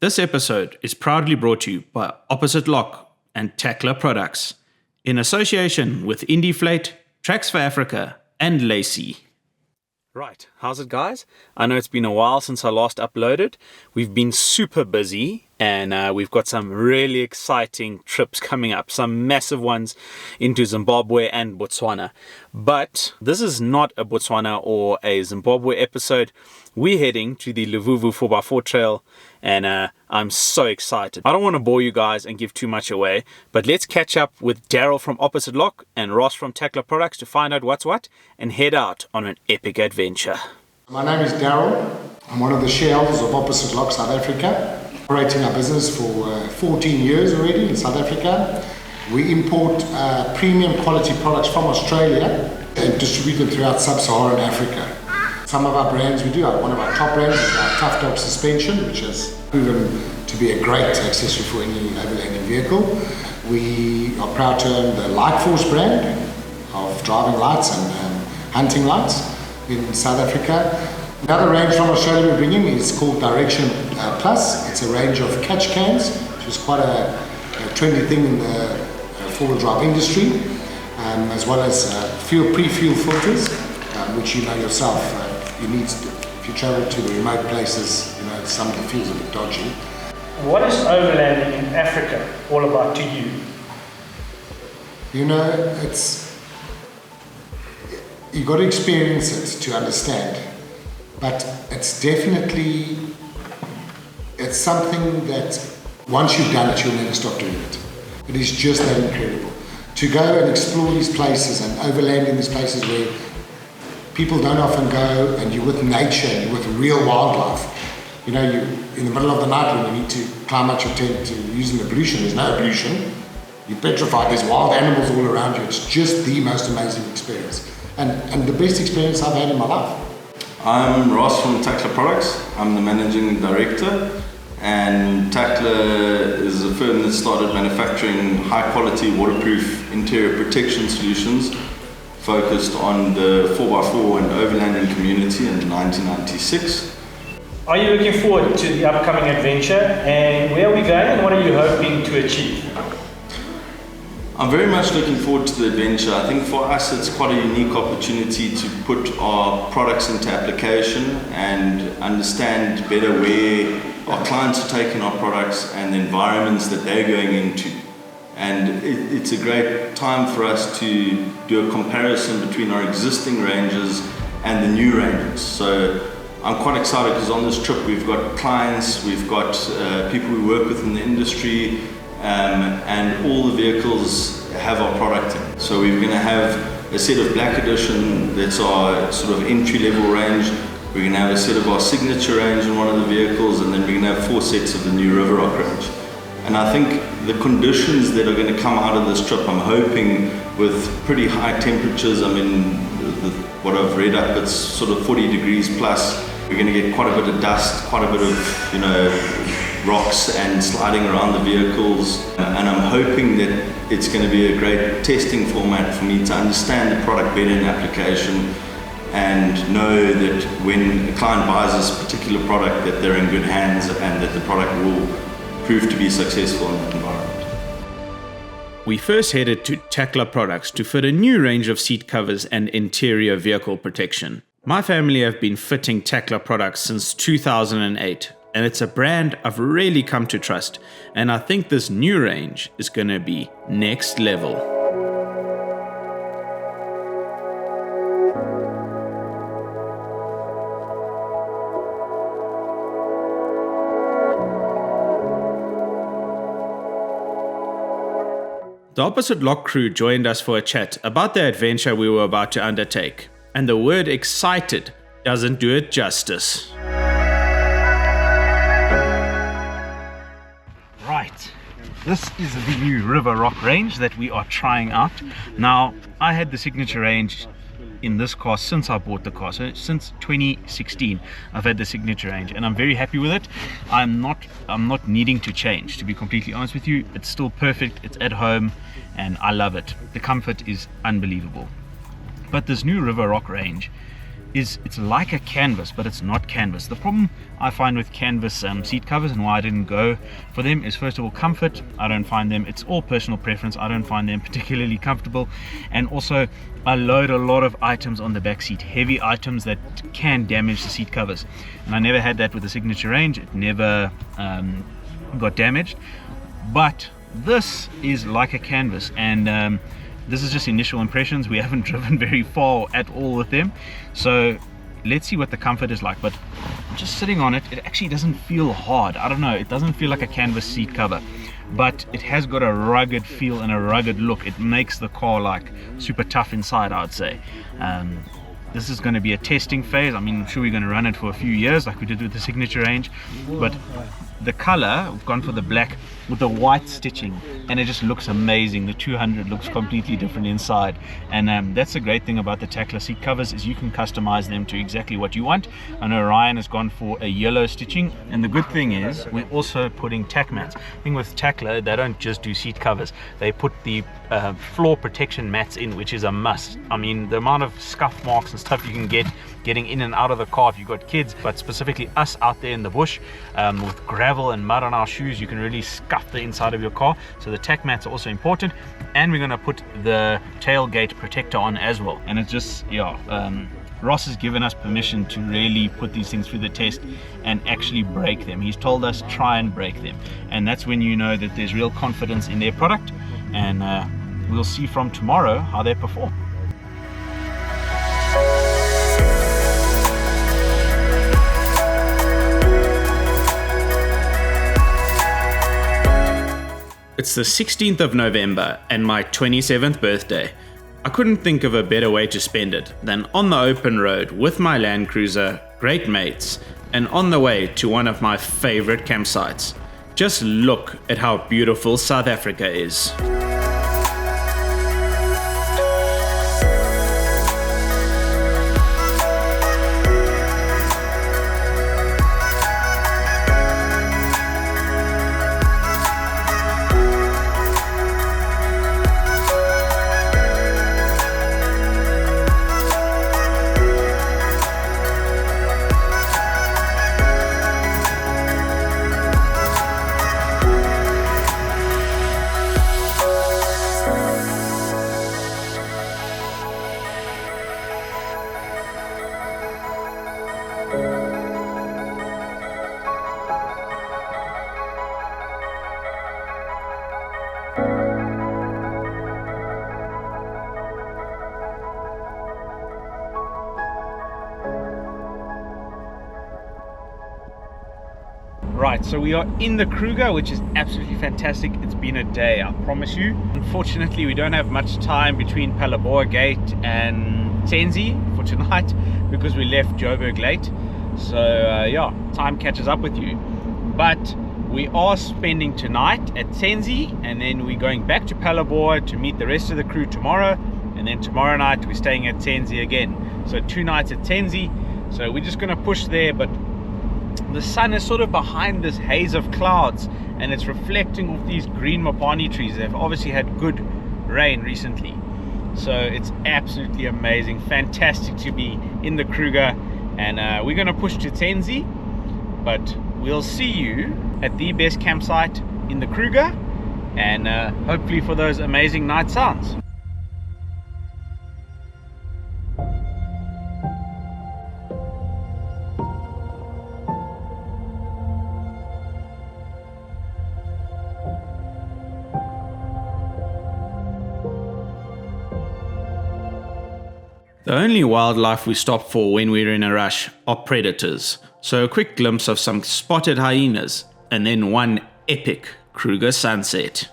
This episode is proudly brought to you by Opposite Lock and Tackler Products, in association with Indiflate, Tracks for Africa, and Lacey. Right, how's it guys? I know it's been a while since I last uploaded. We've been super busy and we've got some really exciting trips coming up, some massive ones into Zimbabwe and Botswana. But this is not a Botswana or a Zimbabwe episode. We're heading to the Levuvhu 4x4 trail and I'm so excited. I don't want to bore you guys and give too much away, but let's catch up with Daryl from Opposite Lock and Ross from Tackler Products to find out what's what and head out on an epic adventure. My name is Daryl. I'm one of the shareholders of Opposite Lock South Africa. Operating our business for 14 years already in South Africa. We import premium quality products from Australia and distribute them throughout sub-Saharan Africa. Some of our brands we do, one of our top brands is our Tough Dog suspension, which has proven to be a great accessory for any overlanding vehicle. We are proud to own the Light Force brand of driving lights and hunting lights in South Africa. Another range from Australia we bring in is called Direction Plus. It's a range of catch cans, which is quite a trendy thing in the four-wheel drive industry, as well as pre-fuel filters, which you know yourself, you need to, if you travel to the remote places, you know, some of the fuel's a bit dodgy. What is overlanding in Africa all about to you? You know, you've got to experience it to understand. But it's something that once you've done it, you'll never stop doing it. It is just that incredible. To go and explore these places and overland in these places where people don't often go, and you're with nature, and you're with real wildlife. You know, you're in the middle of the night when you need to climb out your tent to use an ablution. There's no ablution. You're petrified. There's wild animals all around you. It's just the most amazing experience. And the best experience I've had in my life. I'm Ross from Tackler Products. I'm the Managing Director, and Tackler is a firm that started manufacturing high quality waterproof interior protection solutions focused on the 4x4 and overlanding community in 1996. Are you looking forward to the upcoming adventure, and where are we going and what are you hoping to achieve? I'm very much looking forward to the adventure. I think for us it's quite a unique opportunity to put our products into application and understand better where our clients are taking our products and the environments that they're going into. And it's a great time for us to do a comparison between our existing ranges and the new ranges. So I'm quite excited because on this trip we've got clients, we've got people we work with in the industry, and all the vehicles have our product in. So we're going to have a set of Black Edition that's our sort of entry-level range. We're going to have a set of our signature range in one of the vehicles, and then we're going to have 4 sets of the new River Rock range. And I think the conditions that are going to come out of this trip, I'm hoping with pretty high temperatures. I mean, what I've read up, it's sort of 40 degrees plus. We're going to get quite a bit of dust, quite a bit of, you know, rocks and sliding around the vehicles, and I'm hoping that it's going to be a great testing format for me to understand the product better in application and know that when a client buys this particular product that they're in good hands and that the product will prove to be successful in that environment. We first headed to Tackler Products to fit a new range of seat covers and interior vehicle protection. My family have been fitting Tackler Products since 2008. And it's a brand I've really come to trust, and I think this new range is going to be next level. The Opposite Lock crew joined us for a chat about the adventure we were about to undertake, and the word excited doesn't do it justice. Right, this is the new River Rock range that we are trying out. Now, I had the signature range in this car since I bought the car, so since 2016 I've had the signature range and I'm very happy with it. I'm not needing to change, to be completely honest with you. It's still perfect, it's at home and I love it. The comfort is unbelievable. But this new River Rock range is it's like a canvas, but it's not canvas. The problem I find with canvas seat covers, and why I didn't go for them, is first of all comfort. I don't find them, it's all personal preference, I don't find them particularly comfortable. And also I load a lot of items on the back seat, heavy items that can damage the seat covers, and I never had that with the Signature range. It never got damaged. But this is like a canvas, and this is just initial impressions. We haven't driven very far at all with them, so let's see what the comfort is like. But just sitting on it, it actually doesn't feel hard. I don't know, it doesn't feel like a canvas seat cover, but it has got a rugged feel and a rugged look. It makes the car like super tough inside, I would say. This is going to be a testing phase. I mean, I'm sure we're going to run it for a few years like we did with the Signature range, but the color, we've gone for the black with the white stitching, and it just looks amazing. The 200 looks completely different inside, and that's the great thing about the Tackler seat covers, is you can customize them to exactly what you want. I know Ryan has gone for a yellow stitching, and the good thing is we're also putting tack mats. I think with Tackler, they don't just do seat covers, they put the floor protection mats in, which is a must. I mean, the amount of scuff marks and stuff you can get getting in and out of the car if you've got kids, but specifically us out there in the bush with gravel and mud on our shoes, you can really scuff the inside of your car. So the tack mats are also important, and we're going to put the tailgate protector on as well. And it's just, yeah, Ross has given us permission to really put these things through the test and actually break them. He's told us try and break them, and that's when you know that there's real confidence in their product, and we'll see from tomorrow how they perform. It's the 16th of November and my 27th birthday. I couldn't think of a better way to spend it than on the open road with my Land Cruiser, great mates, and on the way to one of my favorite campsites. Just look at how beautiful South Africa is. Right, so we are in the Kruger, which is absolutely fantastic. It's been a day, I promise you. Unfortunately, we don't have much time between Phalaborwa Gate and Tsenzi for tonight because we left Joburg late. So yeah, time catches up with you. But we are spending tonight at Tsenzi, and then we're going back to Phalaborwa to meet the rest of the crew tomorrow, and then tomorrow night we're staying at Tsenzi again. So 2 nights at Tsenzi. So we're just going to push there, but the sun is sort of behind this haze of clouds, and it's reflecting off these green mapani trees. They've obviously had good rain recently, so it's absolutely amazing, fantastic to be in the Kruger. And we're going to push to Tsenzi, but we'll see you at the best campsite in the Kruger, and hopefully for those amazing night sounds. The only wildlife we stop for when we're in a rush are predators, so a quick glimpse of some spotted hyenas, and then one epic Kruger sunset.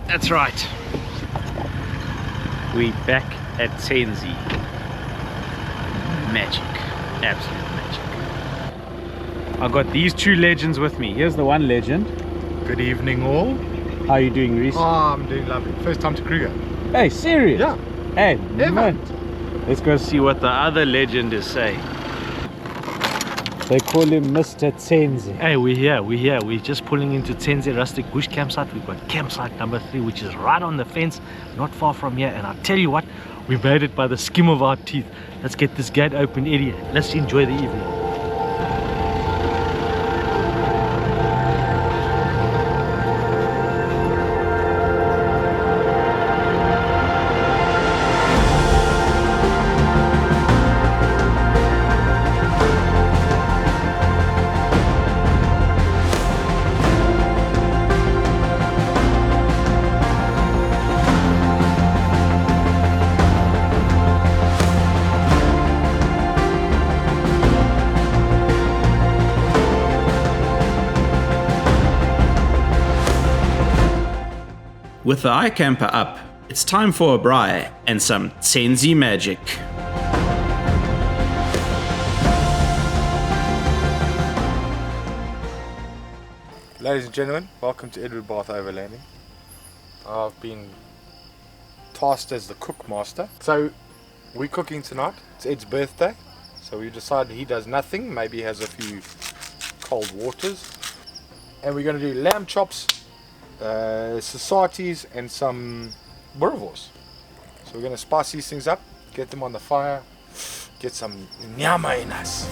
That's right, we back at Tsenzi. Magic, absolute magic. I've got these two legends with me. Here's the one legend. Good evening all. How are you doing, Reese? Oh, I'm doing lovely. First time to Kruger. Hey, serious? Yeah. Hey, Ever. man. Let's go see what the other legend is saying. They call him Mr. Tsenzi. Hey, we're here. We're just pulling into Tsenzi Rustic Bush Campsite. We've got campsite number 3, which is right on the fence, not far from here. And I'll tell you what, we made it by the skin of our teeth. Let's get this gate open, Eddie. Let's enjoy the evening. With the iCamper up, it's time for a braai and some Tsenzi magic. Ladies and gentlemen, welcome to Edward Bath Overlanding. I've been tasked as the cook master. So we're cooking tonight. It's Ed's birthday. So we decided he does nothing. Maybe he has a few cold waters. And we're going to do lamb chops, societies and some boerewors. So we're going to spice these things up, get them on the fire, get some nyama in us.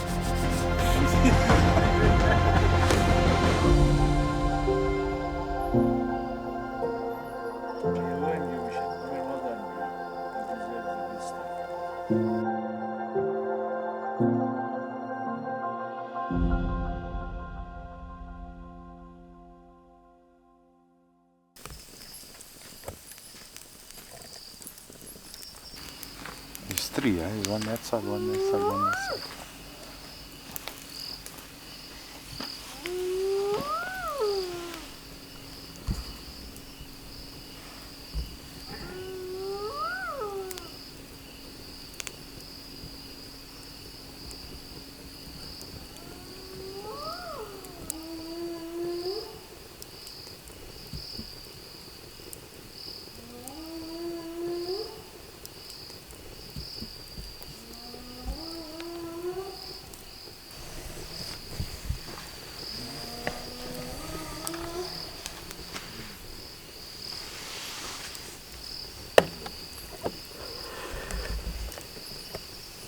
There's 3, eh? One that side, one that side, one that side.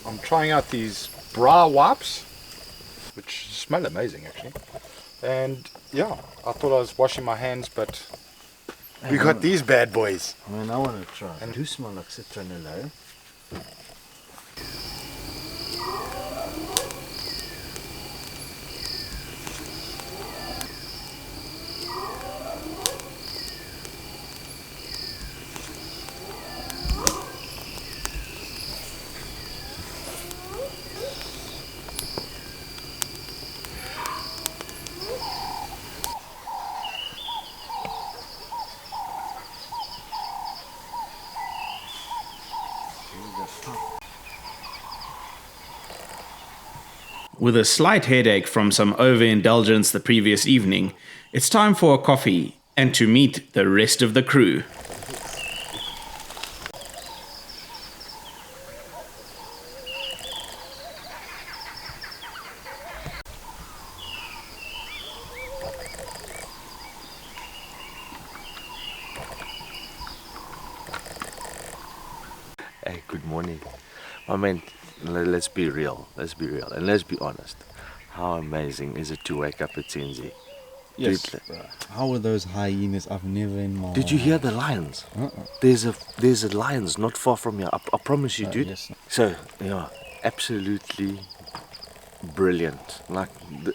I'm trying out these bra wipes, which smell amazing actually. And yeah, I thought I was washing my hands, but we got these bad boys. I mean, I want to try. And do smell like citronella. With a slight headache from some overindulgence the previous evening, it's time for a coffee and to meet the rest of the crew. Hey, good morning. I mean, let's be real, and let's be honest. How amazing is it to wake up at Tsenzi? Yes, Dude, bro. How were those hyenas? I've never in my did you hear the lions? There's a lions not far from here. I promise you, dude. Yes. So yeah, absolutely brilliant. Like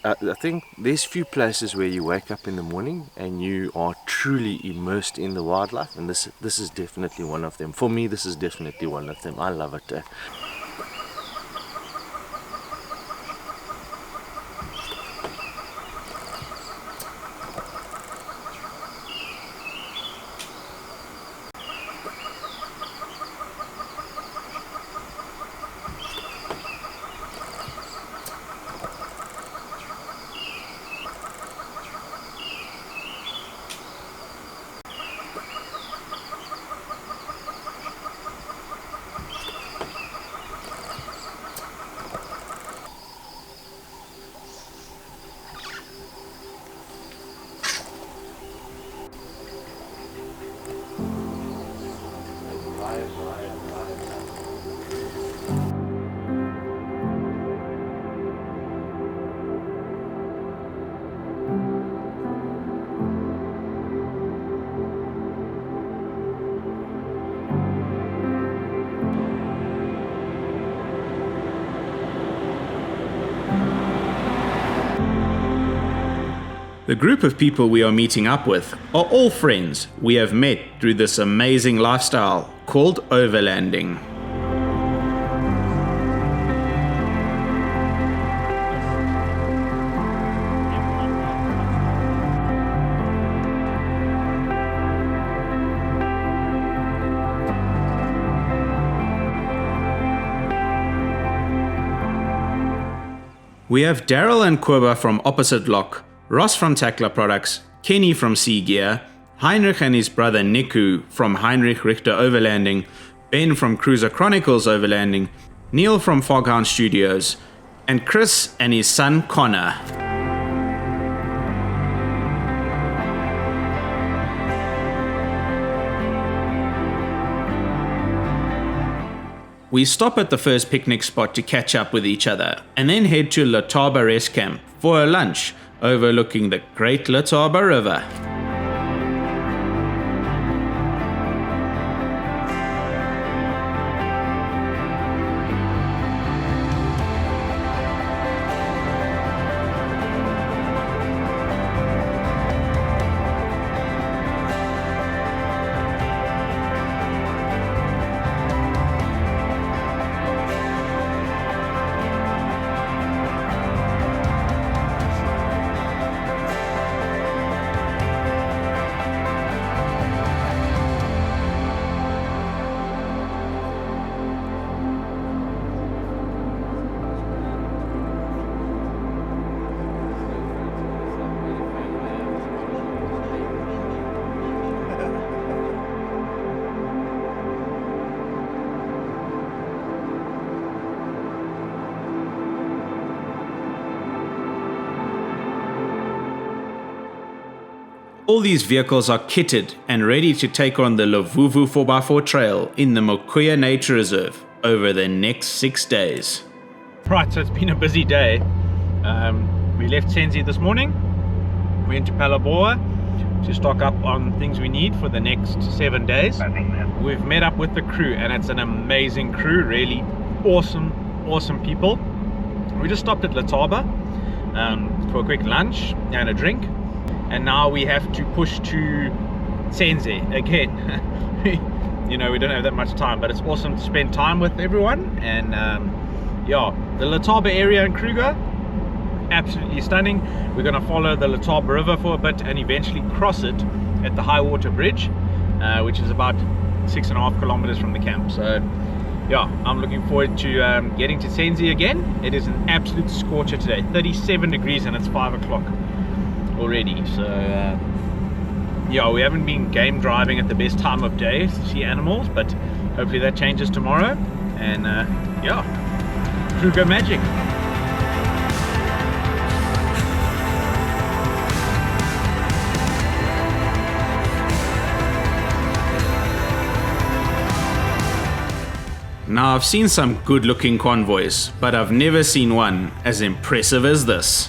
I think there's few places where you wake up in the morning and you are truly immersed in the wildlife, and this is definitely one of them. For me, this is definitely one of them. I love it. The group of people we are meeting up with are all friends we have met through this amazing lifestyle called overlanding. We have Daryl and Kruger from Opposite Lock, Ross from Tackler Products, Kenny from Sea Gear, Heinrich and his brother Niku from Heinrich Richter Overlanding, Ben from Cruiser Chronicles Overlanding, Neil from Foghound Studios, and Chris and his son Connor. We stop at the first picnic spot to catch up with each other, and then head to Letaba Rest Camp for a lunch overlooking the Great Letaba River. All these vehicles are kitted and ready to take on the Levuvhu 4x4 trail in the Makuya Nature Reserve over the next 6 days. Right, so it's been a busy day. We left Senzi this morning, went to Palaboa to stock up on things we need for the next 7 days. We've met up with the crew and it's an amazing crew, really awesome people. We just stopped at Letaba for a quick lunch and a drink. And now we have to push to Senzi again. We don't have that much time, but it's awesome to spend time with everyone. And yeah, the Letaba area in Kruger, absolutely stunning. We're going to follow the Letaba River for a bit and eventually cross it at the high water bridge, which is about 6.5 kilometers from the camp. So yeah, I'm looking forward to getting to Senzi again. It is an absolute scorcher today, 37 degrees, and it's 5 o'clock already. So yeah, we haven't been game driving at the best time of day to see animals, but hopefully that changes tomorrow. And yeah, Kruger magic. Now, I've seen some good looking convoys, but I've never seen one as impressive as this.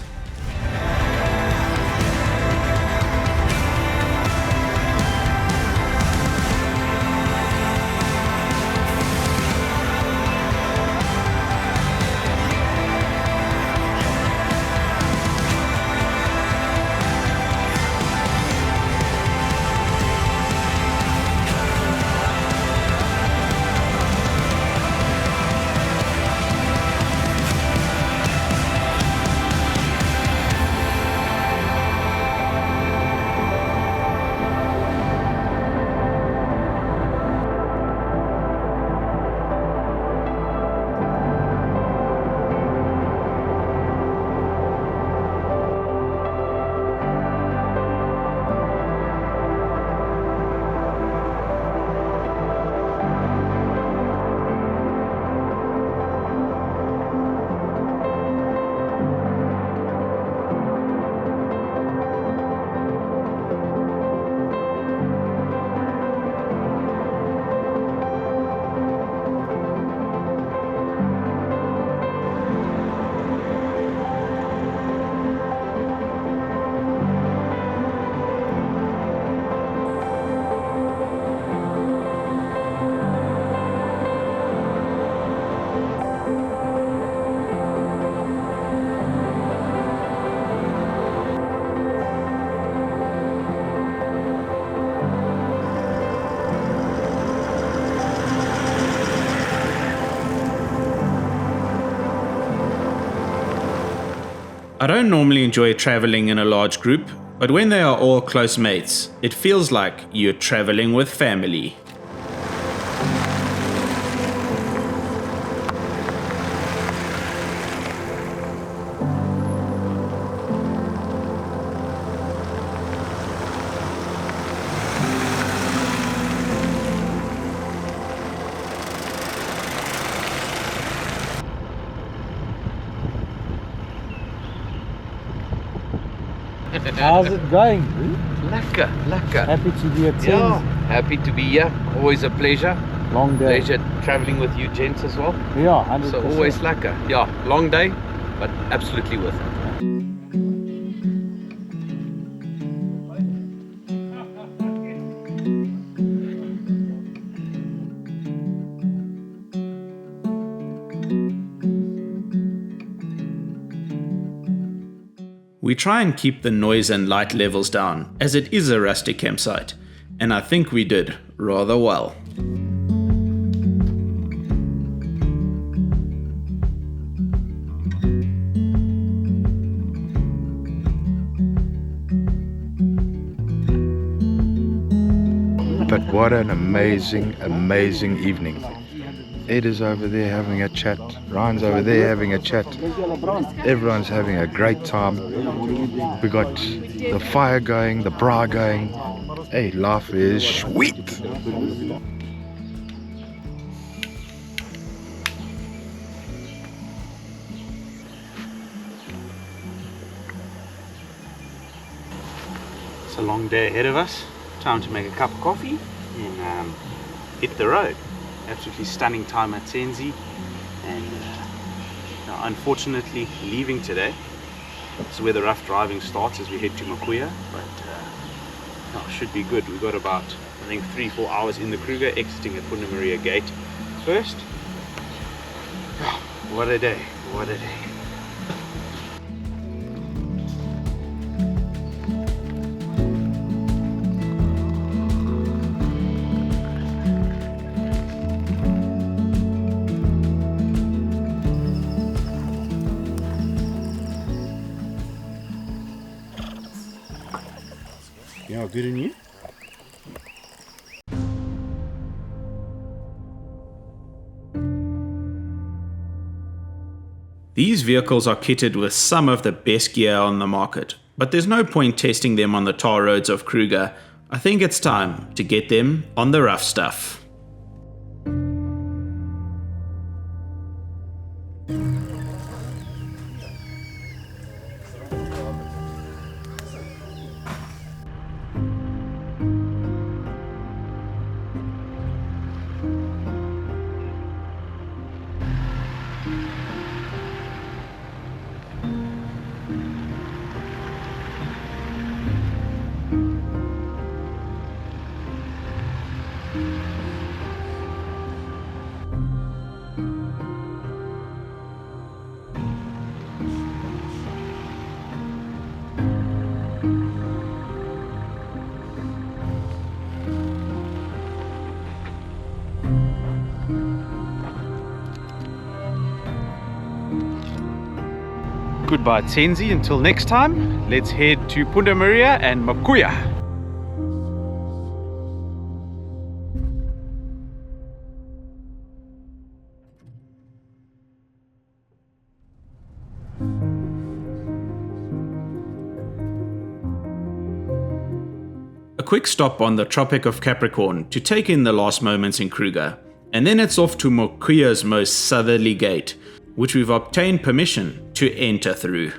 I don't normally enjoy traveling in a large group, but when they are all close mates, it feels like you're traveling with family. How's it going? Lekker, lekker. Happy to be at Yeah, happy to be here. Always a pleasure. Long day. Pleasure traveling with you gents as well. Yeah, 100%. So always lekker. Yeah, long day, but absolutely worth it. We try and keep the noise and light levels down, as it is a rustic campsite, and I think we did rather well. But what an amazing, amazing evening. Ed is over there having a chat. Ryan's over there having a chat. Everyone's having a great time. We got the fire going, the bra going. Hey, life is sweet. It's a long day ahead of us. Time to make a cup of coffee and hit the road. Absolutely stunning time at Senzi, and unfortunately leaving today. This is where the rough driving starts as we head to Makuya, but should be good. We've got about, I think, 3-4 hours in the Kruger, exiting at Punda Maria Gate first. What a day, what a day. Yeah, good on you. These vehicles are kitted with some of the best gear on the market, but there's no point testing them on the tar roads of Kruger. I think it's time to get them on the rough stuff. Goodbye Tsenzi, until next time, let's head to Punda Maria and Makuya. A quick stop on the Tropic of Capricorn to take in the last moments in Kruger, and then it's off to Makuya's most southerly gate, which we've obtained permission to enter through.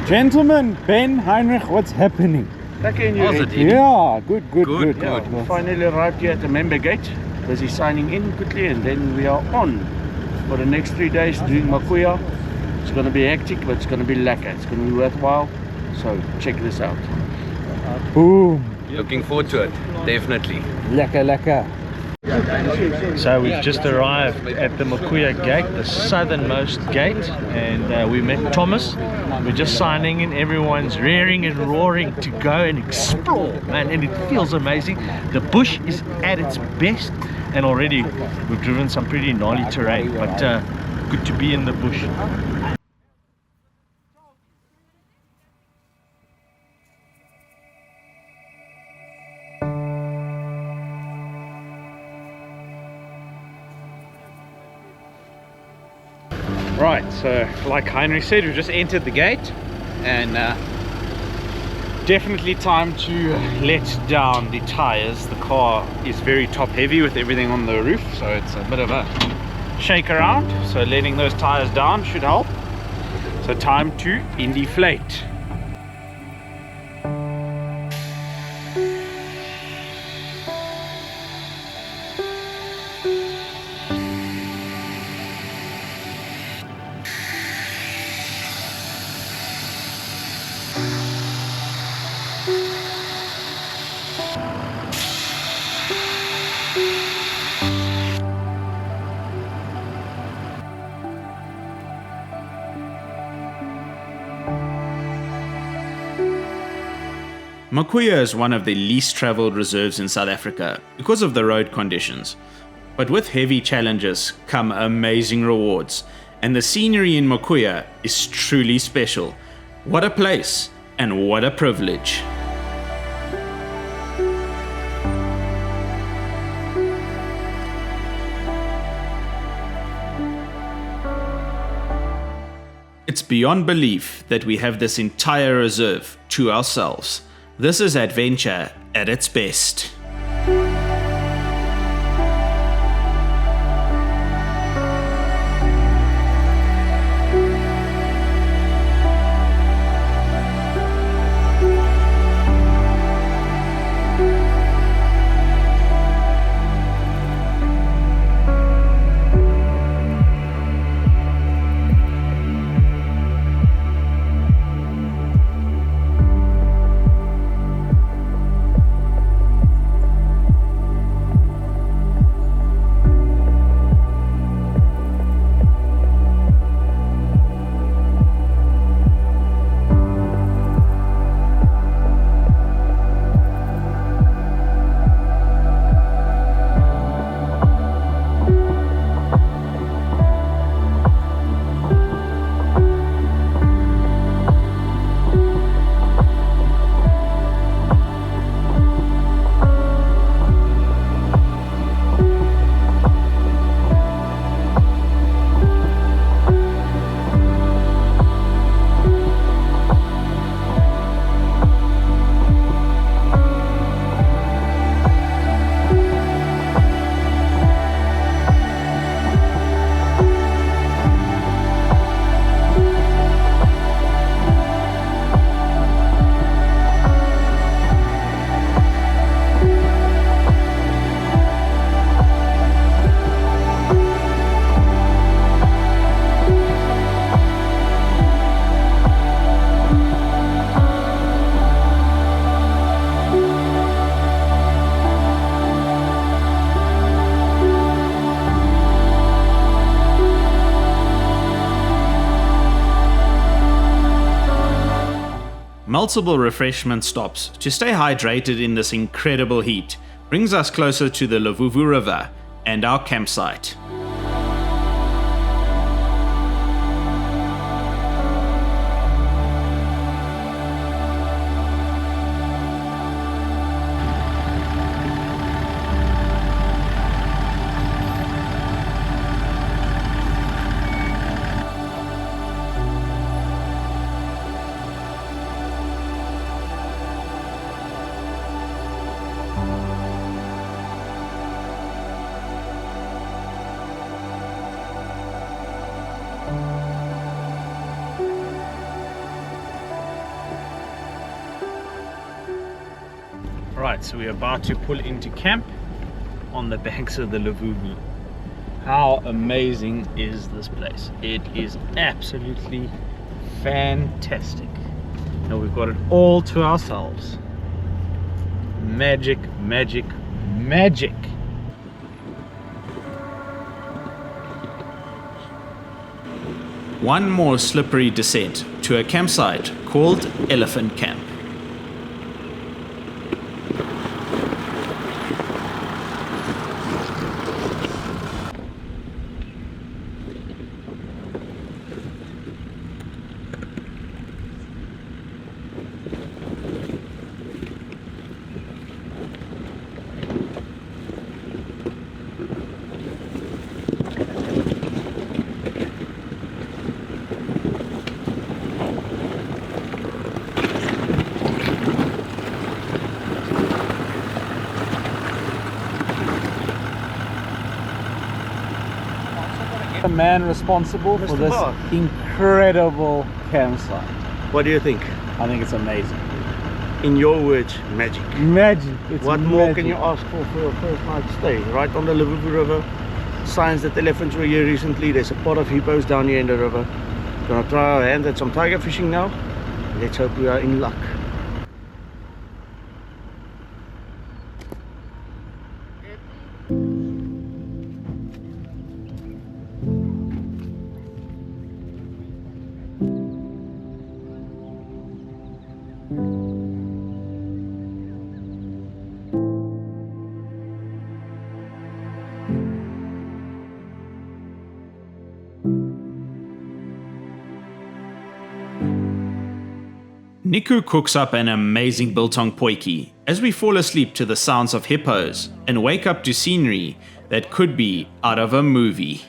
Gentlemen, Ben, Heinrich, what's happening? Back in your head. Yeah, good. We finally arrived here at the member gate. Busy signing in quickly, and then we are on for the next 3 days doing Makuya. It's going to be hectic, but it's going to be lekker. It's going to be worthwhile. So check this out. Boom. Looking forward to it, definitely. Lekker. So we've just arrived at the Makuya gate, the southernmost gate, and we met Thomas. We're just signing in. Everyone's rearing and roaring to go and explore, man, and it feels amazing. The bush is at its best, and already we've driven some pretty gnarly terrain, but good to be in the bush. Right, so like Heinrich said, we've just entered the gate, and definitely time to let down the tires. The car is very top heavy with everything on the roof, so it's a bit of a shake around, so letting those tires down should help. So time to deflate. Makuya is one of the least traveled reserves in South Africa because of the road conditions. But with heavy challenges come amazing rewards, and the scenery in Makuya is truly special. What a place, and what a privilege. It's beyond belief that we have this entire reserve to ourselves. This is adventure at its best. Multiple refreshment stops to stay hydrated in this incredible heat brings us closer to the Levuvhu River and our campsite. Right, so we're about to pull into camp on the banks of the Levuvhu. How amazing is this place? It is absolutely fantastic. And we've got it all to ourselves. Magic, magic, magic. One more slippery descent to a campsite called Elephant Camp. The man responsible for this incredible campsite. What do you think? I think it's amazing. In your words, magic. Magic. It's What magic. more can you ask for your first night stay? Right on the Levuvhu River. Signs that elephants were here recently. There's a pot of hippos down here in the river. Gonna try our hand at some tiger fishing now. Let's hope we are in luck. Niku cooks up an amazing biltong potjie as we fall asleep to the sounds of hippos and wake up to scenery that could be out of a movie.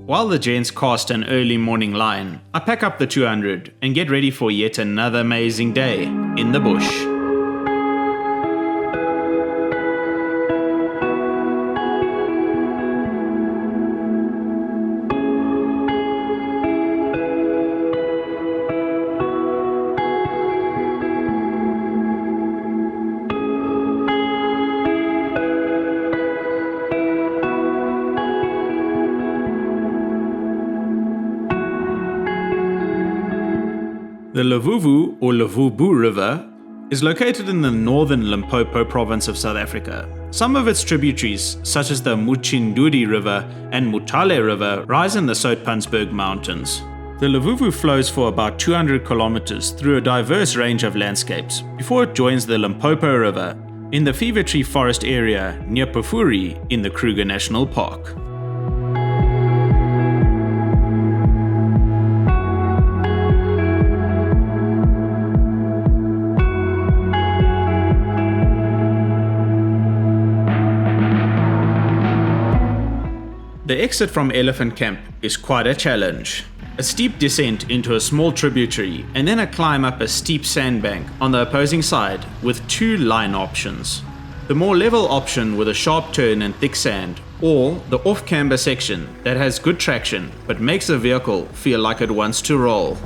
While the gents cast an early morning line, I pack up the 200 and get ready for yet another amazing day in the bush. The Levuvhu or Levuvhu River is located in the northern Limpopo province of South Africa. Some of its tributaries, such as the Muchinduri River and Mutale River, rise in the Soutpansberg Mountains. The Levuvhu flows for about 200 kilometers through a diverse range of landscapes before it joins the Limpopo River in the Fever Tree Forest area near Pafuri in the Kruger National Park. The exit from Elephant Camp is quite a challenge. A steep descent into a small tributary, and then a climb up a steep sandbank on the opposing side with 2 line options. The more level option with a sharp turn and thick sand, or the off-camber section that has good traction but makes the vehicle feel like it wants to roll.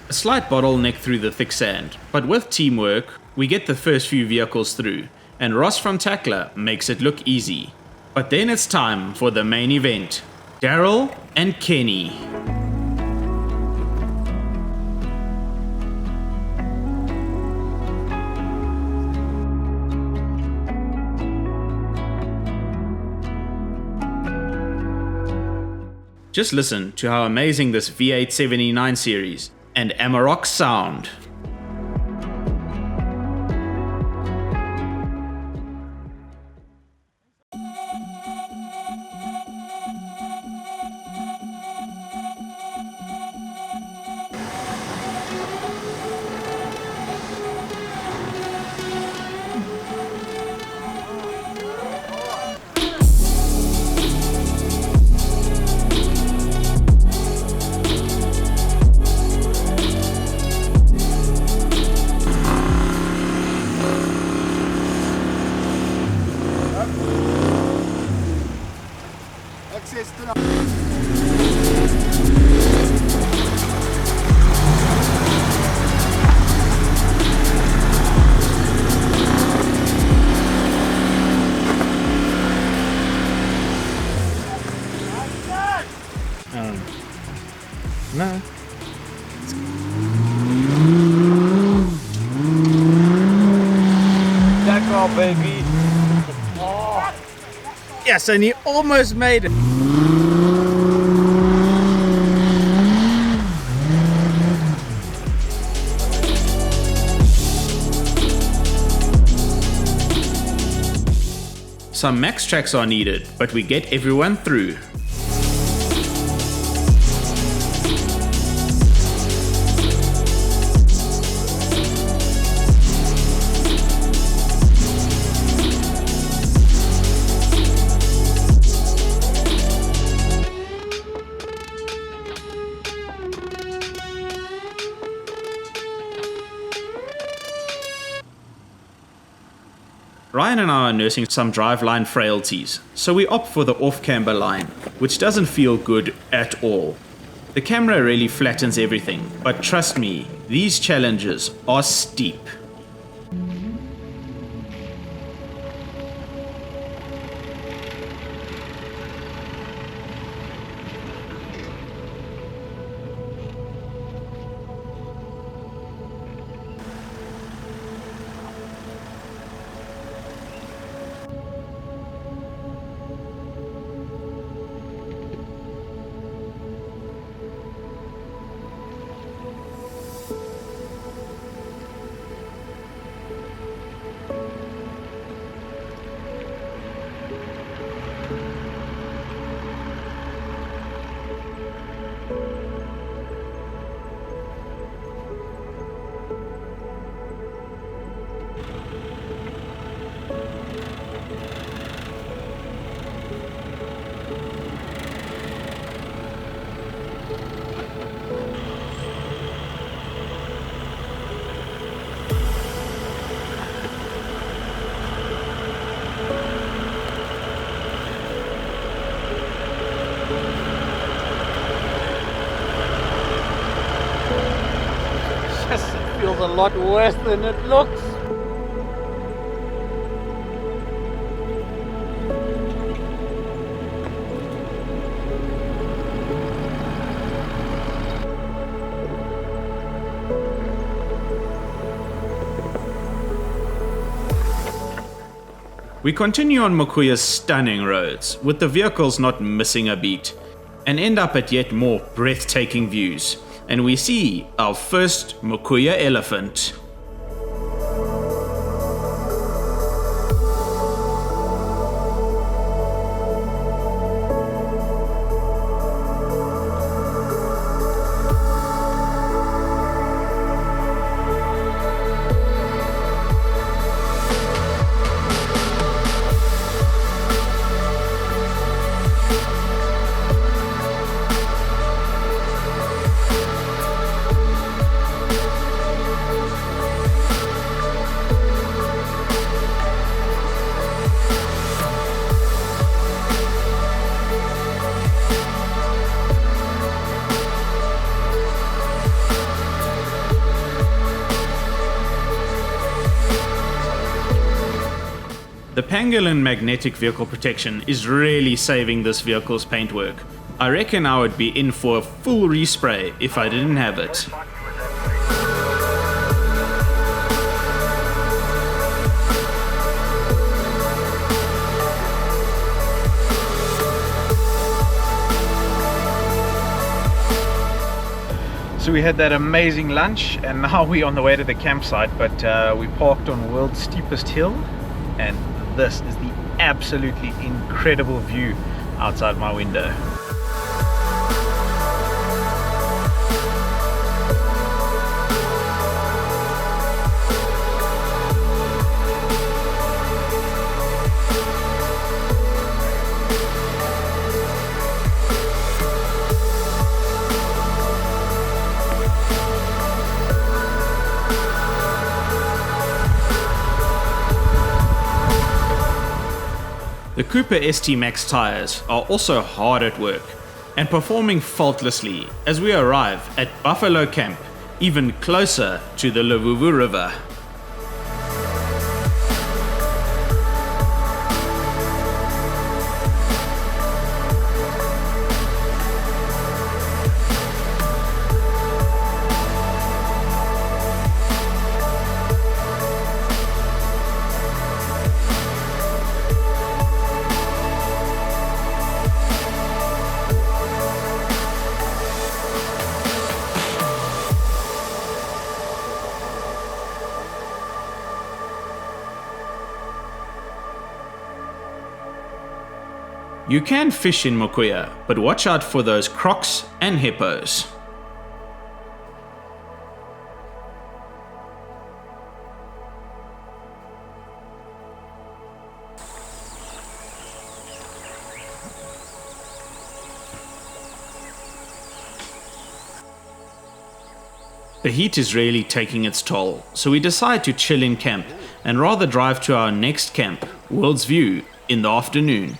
A slight bottleneck through the thick sand, but with teamwork, we get the first few vehicles through, and Ross from Tackler makes it look easy. But then it's time for the main event, Daryl and Kenny. Just listen to how amazing this V8 79 series and Amarok sound. No. Dakar, baby. Oh. Yes, and he almost made it. Some max tracks are needed, but we get everyone through. Ryan and I are nursing some driveline frailties, so we opt for the off-camber line, which doesn't feel good at all. The camera really flattens everything, but trust me, these challenges are steep. Feels a lot worse than it looks. We continue on Makuya's stunning roads, with the vehicles not missing a beat, and end up at yet more breathtaking views, and we see our first Makuya elephant. The Pangolin magnetic vehicle protection is really saving this vehicle's paintwork. I reckon I would be in for a full respray if I didn't have it. So we had that amazing lunch and now we're on the way to the campsite, but we parked on world's steepest hill, and this is the absolutely incredible view outside my window. The Cooper ST Max tyres are also hard at work and performing faultlessly as we arrive at Buffalo Camp, even closer to the Levuvhu River. You can fish in Makuya, but watch out for those crocs and hippos. The heat is really taking its toll, so we decide to chill in camp and rather drive to our next camp, World's View, in the afternoon.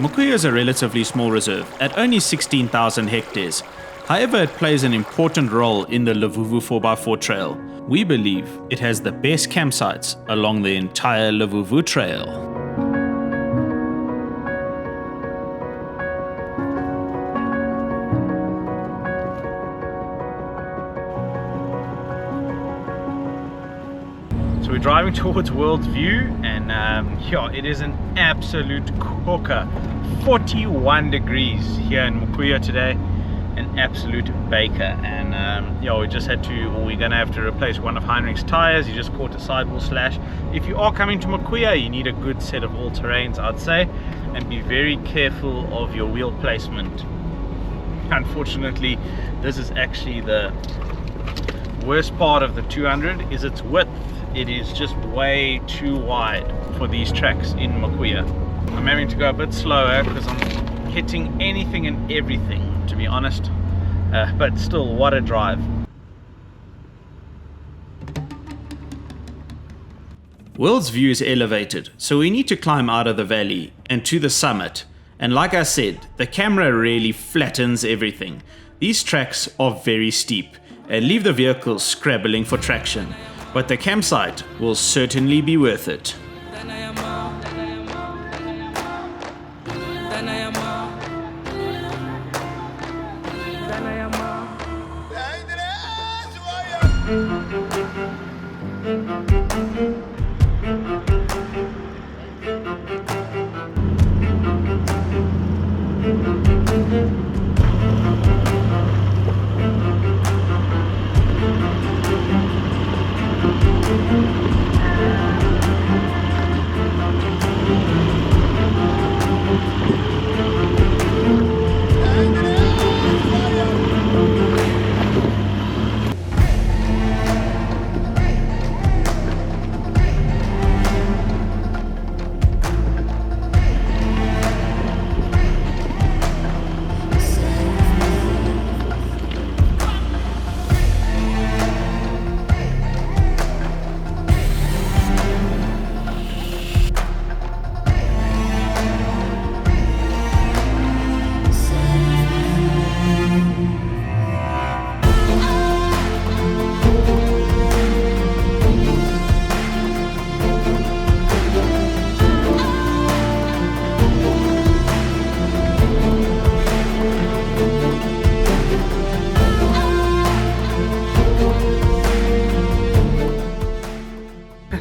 Makuya is a relatively small reserve at only 16,000 hectares. However, it plays an important role in the Levuvhu 4x4 trail. We believe it has the best campsites along the entire Levuvhu trail. So we're driving towards World's View, and yeah, it is an absolute corker. 41 degrees here in Makuya today, an absolute baker. And yeah, we just had to, or we're gonna have to replace one of Heinrich's tires. He just caught a sidewall slash. If you are coming to Makuya, you need a good set of all-terrains, I'd say, and be very careful of your wheel placement. Unfortunately, this is actually the worst part of the 200, is its width. It is just way too wide for these tracks in Makuya. I'm having to go a bit slower because I'm hitting anything and everything, to be honest, but still, what a drive. World's View is elevated, so we need to climb out of the valley and to the summit. And like I said, the camera really flattens everything. These tracks are very steep and leave the vehicle scrabbling for traction, but the campsite will certainly be worth it.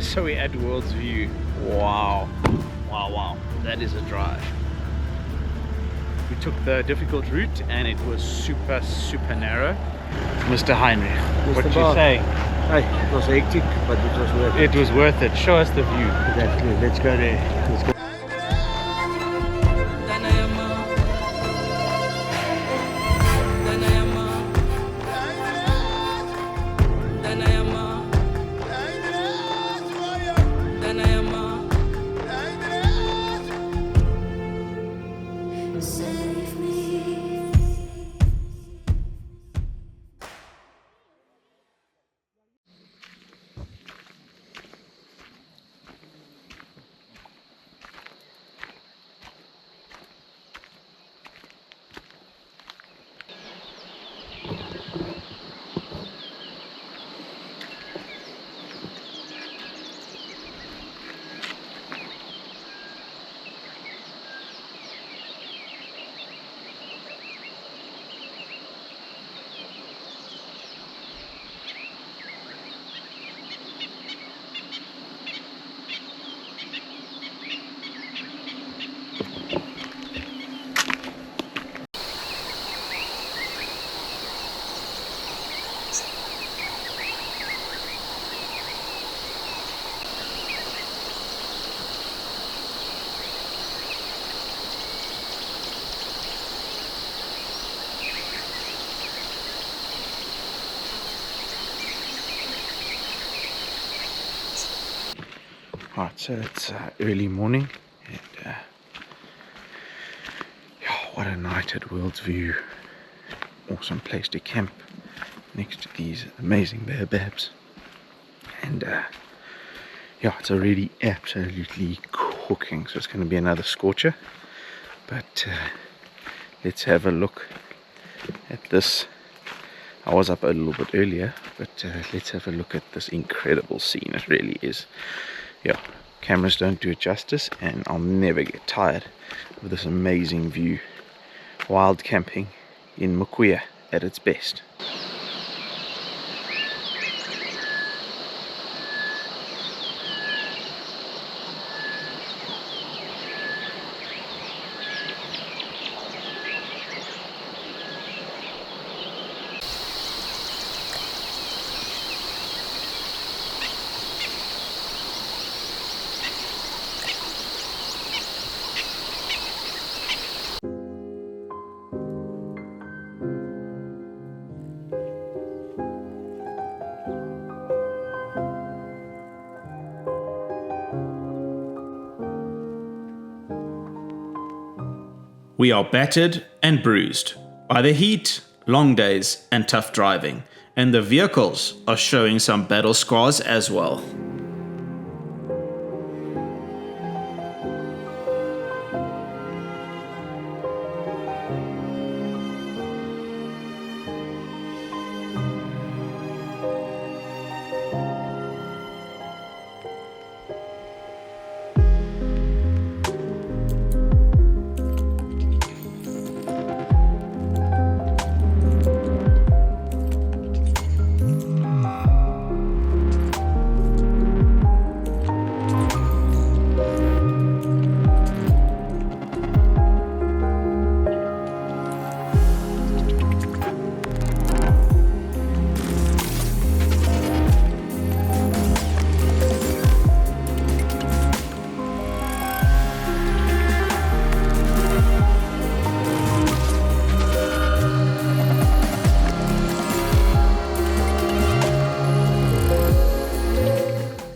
So we're at World's View. Wow, that is a drive. We took the difficult route and it was super narrow. Mr. Heinrich, what do you say? Hey, it was hectic, but it was worth it. It was worth it. Show us the view. Exactly. Let's go there. Let's go. Right, so it's early morning, and yeah, what a night at World's View. Awesome place to camp next to these amazing baobabs. And yeah, it's already absolutely cooking, so it's going to be another scorcher. But let's have a look at this. I was up a little bit earlier, but let's have a look at this incredible scene. It really is. Yeah, cameras don't do it justice, and I'll never get tired of this amazing view. Wild camping in Makuya at its best. We are battered and bruised by the heat, long days, and tough driving, and the vehicles are showing some battle scars as well.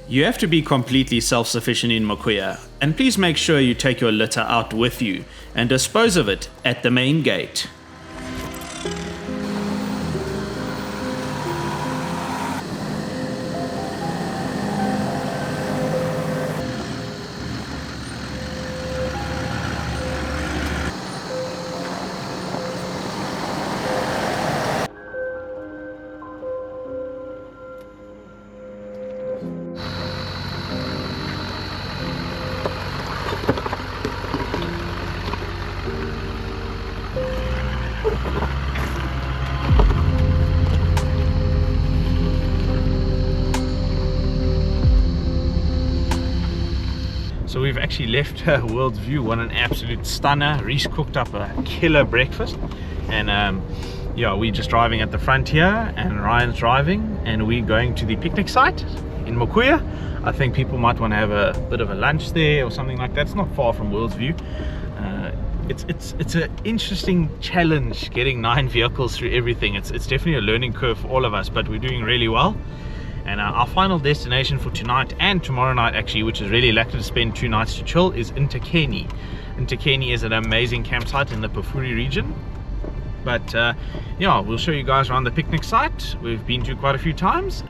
You have to be completely self-sufficient in Makuya, and please make sure you take your litter out with you and dispose of it at the main gate. So we've actually left World's View. What an absolute stunner. Reese cooked up a killer breakfast, and yeah, we're just driving at the front here, and Ryan's driving, and we're going to the picnic site in Makuya. I think people might want to have a bit of a lunch there or something like that. It's not far from World's View. It's an interesting challenge getting 9 vehicles through everything. It's definitely a learning curve for all of us, but we're doing really well. And our final destination for tonight and tomorrow night, actually, which is really lekker to spend 2 nights to chill, is Ntakeni. Ntakeni is an amazing campsite in the Pafuri region. But yeah, we'll show you guys around the picnic site. We've been to quite a few times.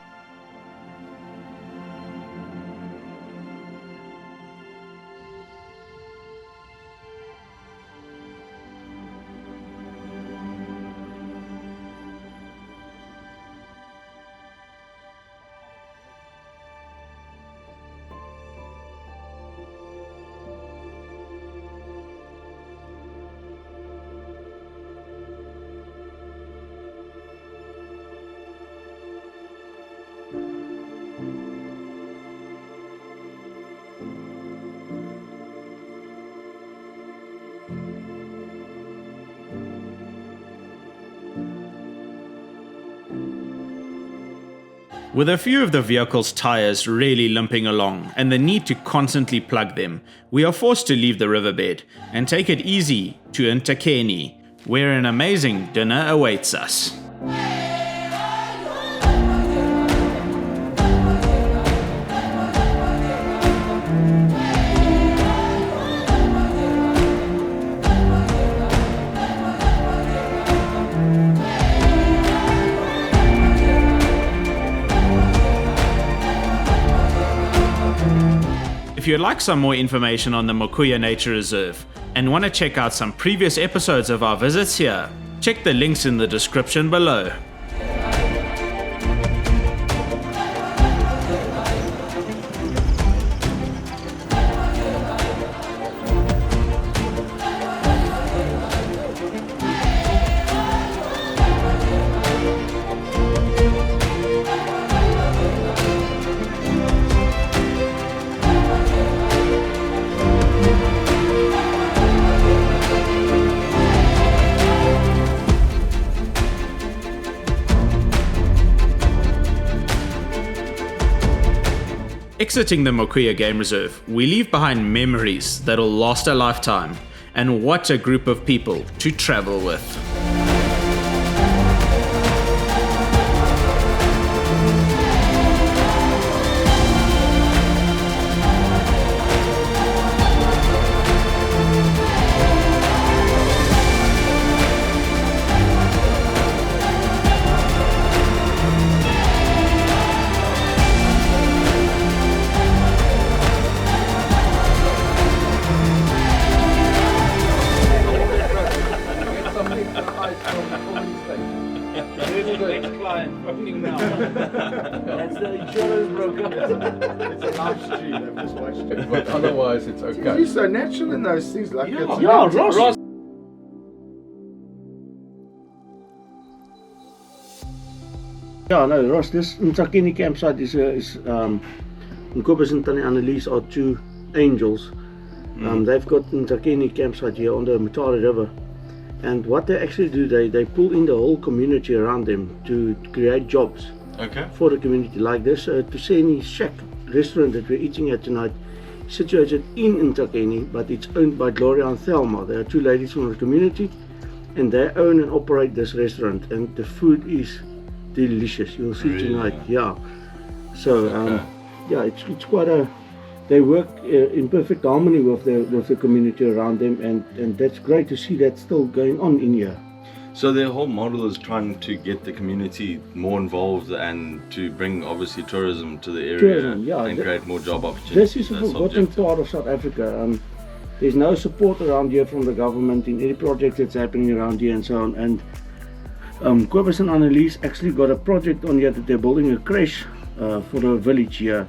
With a few of the vehicle's tires really limping along and the need to constantly plug them, we are forced to leave the riverbed and take it easy to Ntakeni, where an amazing dinner awaits us. If you'd like some more information on the Makuya Nature Reserve and want to check out some previous episodes of our visits here, check the links in the description below. Exiting the Makuya Game Reserve, we leave behind memories that'll last a lifetime, and what a group of people to travel with. evening now. That's the insurance broker. It's a live stream, I've just watched it. But otherwise, it's okay. He's so natural in those things. Like Yeah, Ross. Yeah, no, Ross, this Ntsakeni campsite is Nkobus and Tannie Annelies are two angels. They've got Ntsakeni campsite here on the Mutare River. And what they actually do, they pull in the whole community around them to create jobs for the community. Like this Tuseni Shack restaurant that we're eating at tonight, situated in Ntsakeni, but it's owned by Gloria and Thelma. They are two ladies from the community, and they own and operate this restaurant, and the food is delicious. You'll see tonight. Yeah. So yeah, it's quite a. They work in perfect harmony with the community around them, and that's great to see that still going on in here. So their whole model is trying to get the community more involved and to bring obviously tourism to the area and create more job opportunities. This is a forgotten part of South Africa. There's no support around here from the government in any project that's happening around here and so on. And Kobus and Annelies actually got a project on here that they're building a creche for the village here.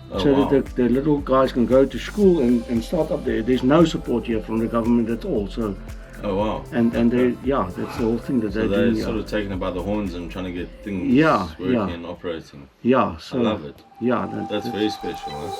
That the little guys can go to school and start up there. There's no support here from the government at all. So. And they, that's the whole thing that they're doing. They're sort of taken it by the horns and trying to get things working and operating. Yeah, so I love it. Yeah, that's very special. Huh?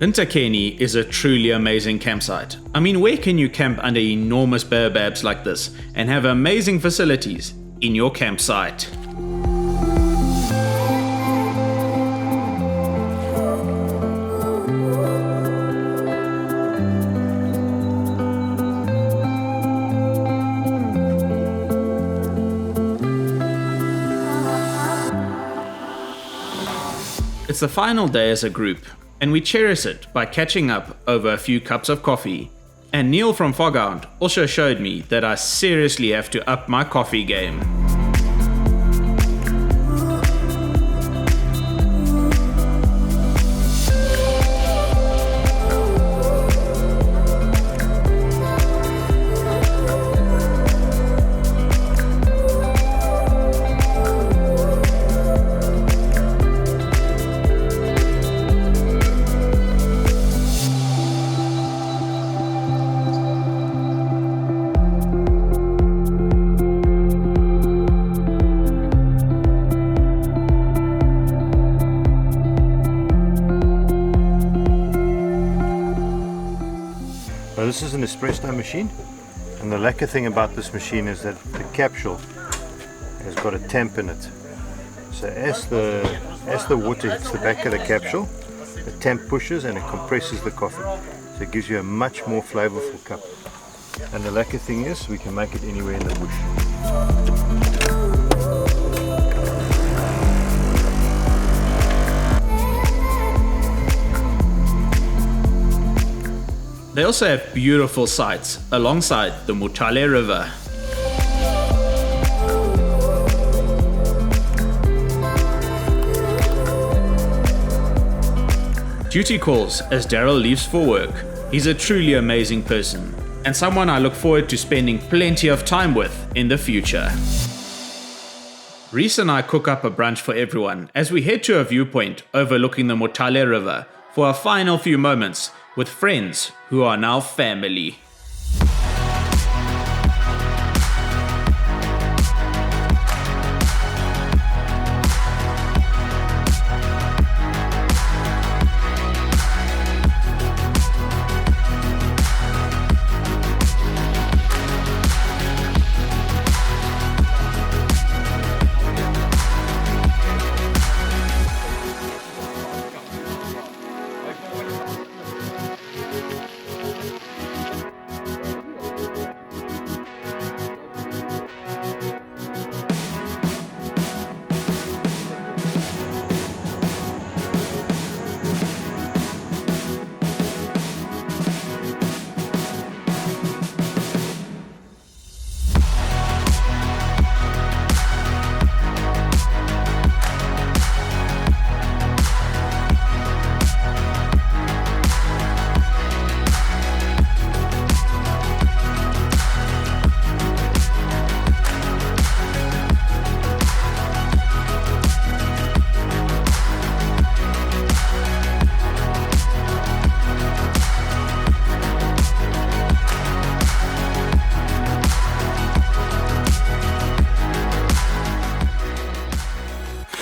Ntsakeni is a truly amazing campsite. I mean, where can you camp under enormous baobabs like this and have amazing facilities in your campsite? It's the final day as a group, and we cherish it by catching up over a few cups of coffee. And Neil from Foghound also showed me that I seriously have to up my coffee game. Now this is an espresso machine, and the lekker thing about this machine is that the capsule has got a temp in it. So as the water hits the back of the capsule, the temp pushes and it compresses the coffee. So it gives you a much more flavorful cup. And the lekker thing is we can make it anywhere in the bush. They also have beautiful sights alongside the Mutale River. Duty calls as Daryl leaves for work. He's a truly amazing person and someone I look forward to spending plenty of time with in the future. Reese and I cook up a brunch for everyone as we head to a viewpoint overlooking the Mutale River for a final few moments with friends who are now family.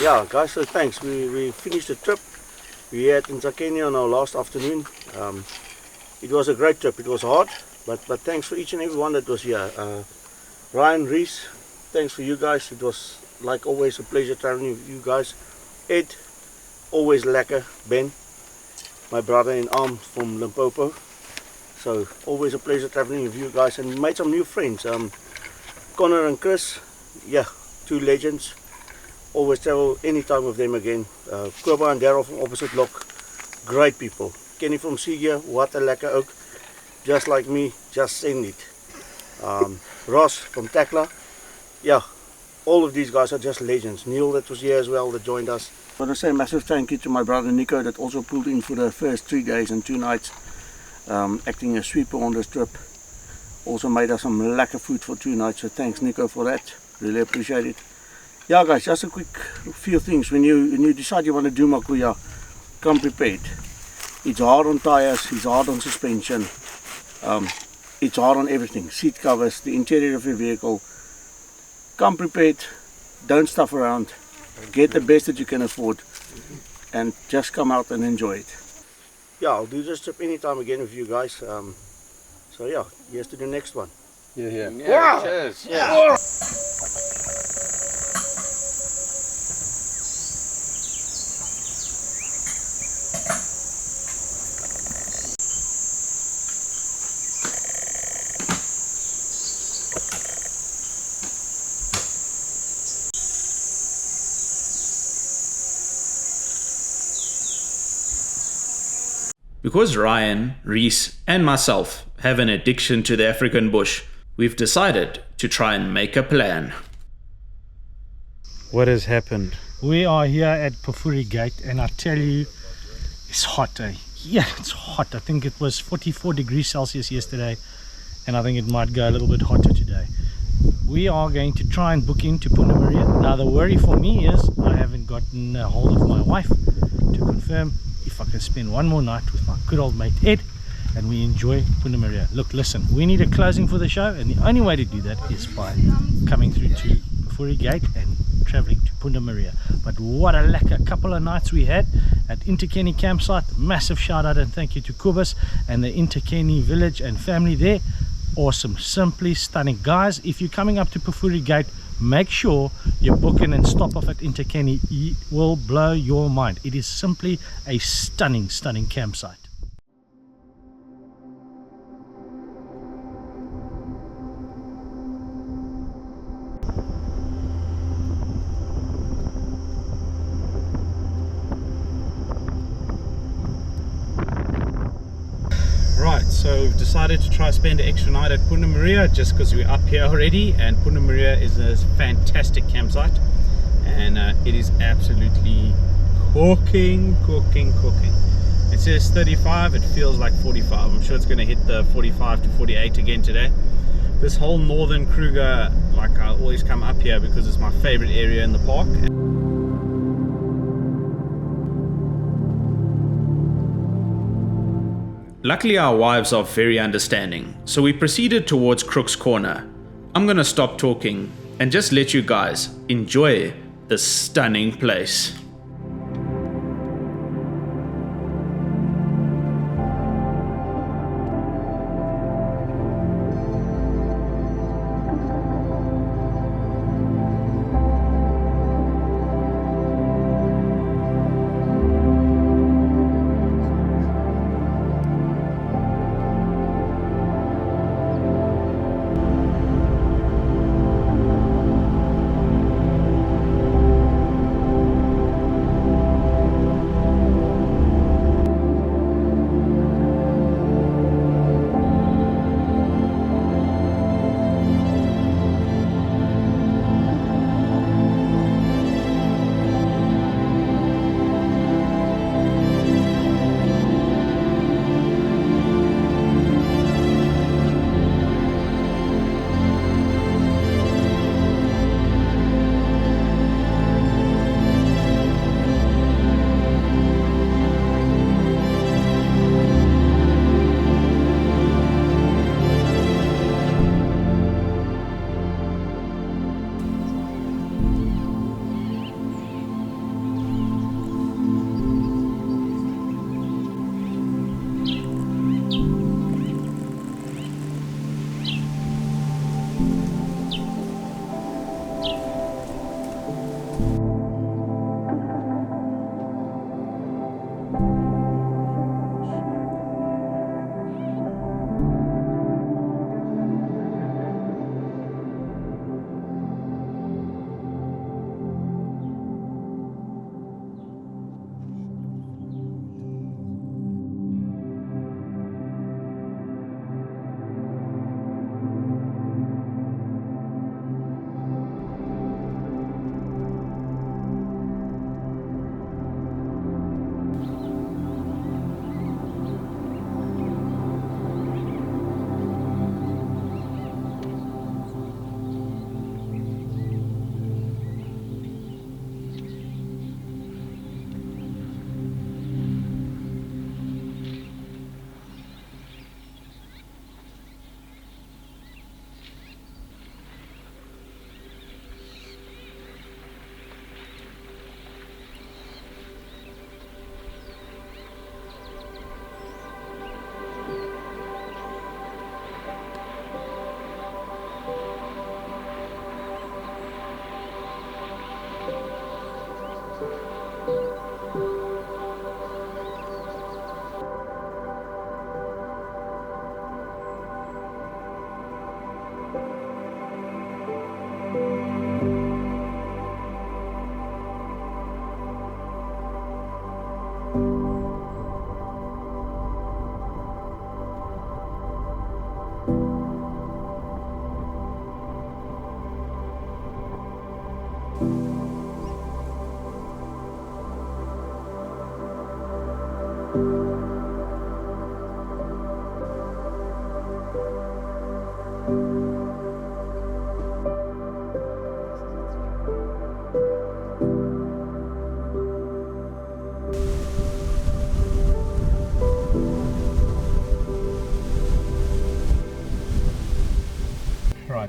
yeah, guys, so thanks. We finished the trip. We had Ntsakeni on our last afternoon. It was a great trip. It was hard, but thanks for each and every one that was here. Ryan, Reese, thanks for you guys. It was like always a pleasure traveling with you guys. Ed, always lekker. Ben, my brother in arms from Limpopo. So always a pleasure traveling with you guys, and made some new friends. Connor and Chris, yeah, 2 legends. Always travel anytime with them again. Koba and Daryl from Opposite Lock, great people. Kenny from Sigia, what a lekker ook. Just like me, just send it. Ross from Tekla, yeah, all of these guys are just legends. Neil that was here as well, that joined us. I want to say a massive thank you to my brother Nico that also pulled in for the first 3 days and 2 nights, acting as sweeper on this trip. Also made us some lekker food for 2 nights, so thanks Nico for that, really appreciate it. Yeah guys, just a quick few things. When you decide you want to do Makuya, come prepared. It's hard on tires, it's hard on suspension, it's hard on everything. Seat covers, the interior of your vehicle. Come prepared, don't stuff around, get the best that you can afford and just come out and enjoy it. Yeah, I'll do this trip anytime again with you guys. So yeah, here's to the next one. Yeah. Wow. Cheers. Yeah. Because Ryan, Reese and myself have an addiction to the African bush, we've decided to try and make a plan. What has happened? We are here at Pafuri Gate and I tell you, it's hot, eh? Yeah, it's hot. I think it was 44 degrees Celsius yesterday and I think it might go a little bit hotter today. We are going to try and book into Punamaria. Now the worry for me is I haven't gotten a hold of my wife to confirm if I can spend one more night with my good old mate Ed and we enjoy Punamaria. Look, listen, we need a closing for the show and the only way to do that is by coming through to Pafuri Gate and traveling to Punamaria. But what a lekker couple of nights we had at Ntsakeni campsite. Massive shout out and thank you to Kubus and the Ntsakeni village and family there. Awesome, simply stunning. Guys, if you're coming up to Pafuri Gate, make sure you book in and stop off at Ntsakeni. It will blow your mind. It is simply a stunning campsite. Right, so we've decided to try spend an extra night at Punamaria just because we're up here already, and Punamaria is a fantastic campsite and it is absolutely cooking. It says 35, it feels like 45. I'm sure it's going to hit the 45 to 48 again today. This whole northern Kruger, like I always come up here because it's my favorite area in the park. Luckily our wives are very understanding, so we proceeded towards Crook's Corner. I'm gonna stop talking and just let you guys enjoy this stunning place. Right,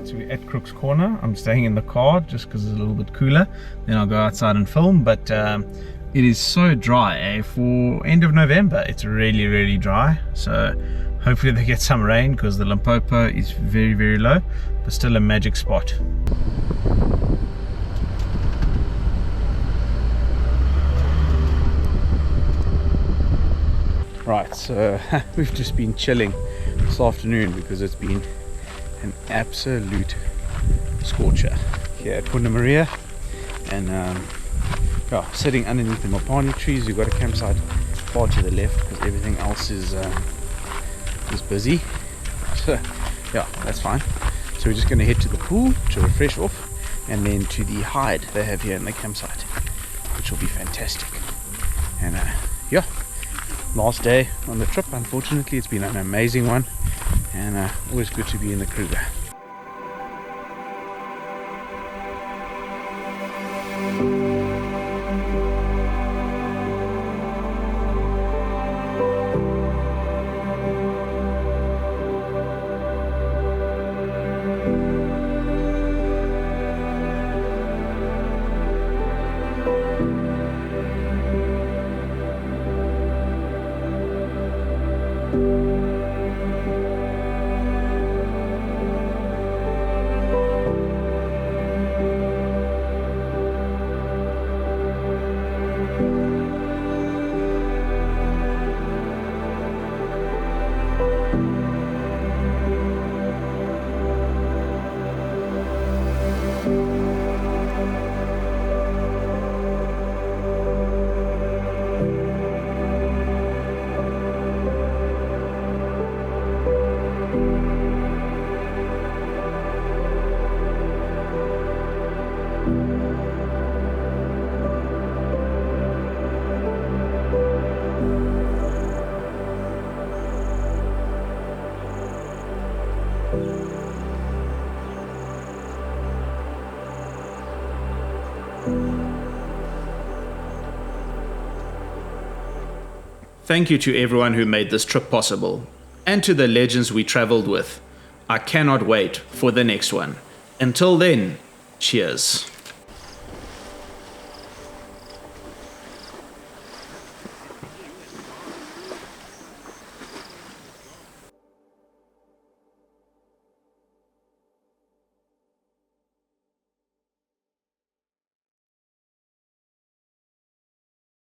so we're at Crook's Corner. I'm staying in the car just because it's a little bit cooler. Then I'll go outside and film, but it is so dry, for end of November. It's really, really dry. So hopefully they get some rain because the Limpopo is very, very low, but still a magic spot. Right, so we've just been chilling this afternoon because it's been an absolute scorcher here at Punta Maria, and yeah, sitting underneath the mapani trees. We've got a campsite far to the left because everything else is busy, so yeah, that's fine. So we're just going to head to the pool to refresh off, and then to the hide they have here in the campsite, which will be fantastic. And yeah, last day on the trip. Unfortunately, it's been an amazing one, and always good to be in the Kruger. Thank you to everyone who made this trip possible, and to the legends we traveled with. I cannot wait for the next one. Until then, cheers.